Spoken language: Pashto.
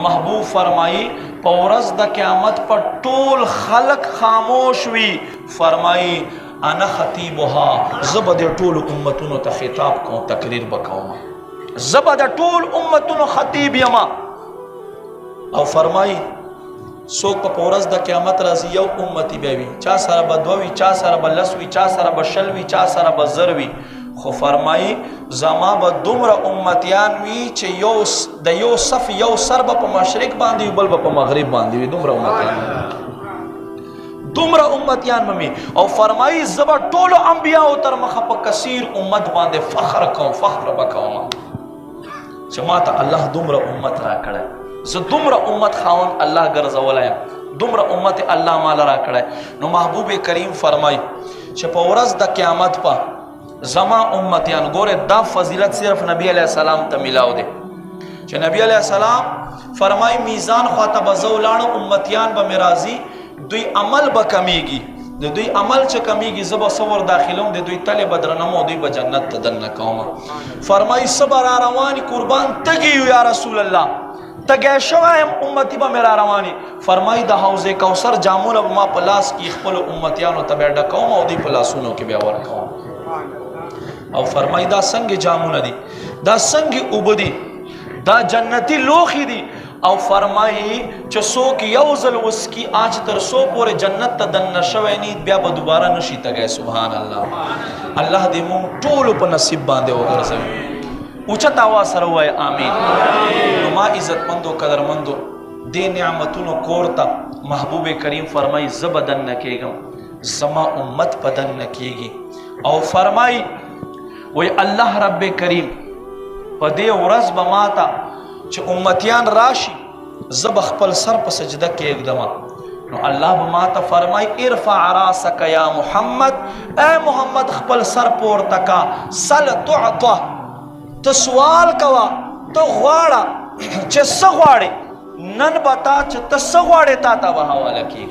محبوب فرمائی پورز دا قیامت پر طول خلق خاموش وی، فرمائی انا خطیبها، زبد طول امتونو تا خطاب کون تقریر بکاؤں، زبد طول امتونو خطیب یما. او فرمائی سوک پا پورز دا قیامت رازی یو امتی بیوی، چا سر بدووی، چا سر بلسوی، چا سر بشلوی، چا سر بزروی. خو فرمائی زما با دومره امتیان وی چې د یو صف یو سر به په مشرق باندې وي، بل به په مغرب باندې وي. دومره امتیان به می. او فرمائی زه به ټولو انبیاو تر مخه په کثیر امت باندې فخر کوم، فخر به کوم چې ما ته الله دومره امت را کړی، زه دومره امت خاوند الله ګرځولی یم، دومره امت الله ماله را کړی. نو محبوب کریم فرمائی چې په ورځ د قیامت په زما امتیان گوره دا فضیلت صرف نبی علیہ السلام تا ملاو دے چه نبی علیہ السلام فرمائی میزان خواتا بزولانو امتیان با مرازی دوی عمل با کمیگی، دوی عمل چه کمیگی زبا صور داخلون دے دوی تل بدرنمو دوی با جنت تدن نکوما. فرمائی صبر آروانی قربان تگیو یا رسول اللہ، تگی شوایم امتی با میرا روانی. فرمائی دا حوض کوثر جامون با ما پلاس کی خپل امتیانو تبیر ڈکوما و دی پلاسونو کی بیاور کوما. او فرمائی دا سنگ جامون دی، دا سنگ اوبدی، دا جنتی لوخی دی. او فرمائی چه سوک یوزل وسکی آج تر سو پورے جنت تا دن نشوی نید بیا با دوبارہ نشی تا گئے. سبحان اللہ. اللہ دی مون طولو پا نصیب باندے وگر زمین اوچت آواز سروائے آمین. نما عزت مندو قدر مندو دے نعمتونو کورتا محبوب کریم فرمائی زبدن نکیگم، زما امت بدن نکیگی. او فرمائی وی اللہ رب کریم پا دے ورز بماتا چه امتیان راشی زب خپل سر پا سجدہ کے ایک دما. نو اللہ بماتا فرمائی ارفع راسک یا محمد، اے محمد خپل سر پورتکا، سل تعطا، تو سوال کوا، تو غوارا چه سغوارے نن بتا چه تسغوارے تا تا بحوالا کی.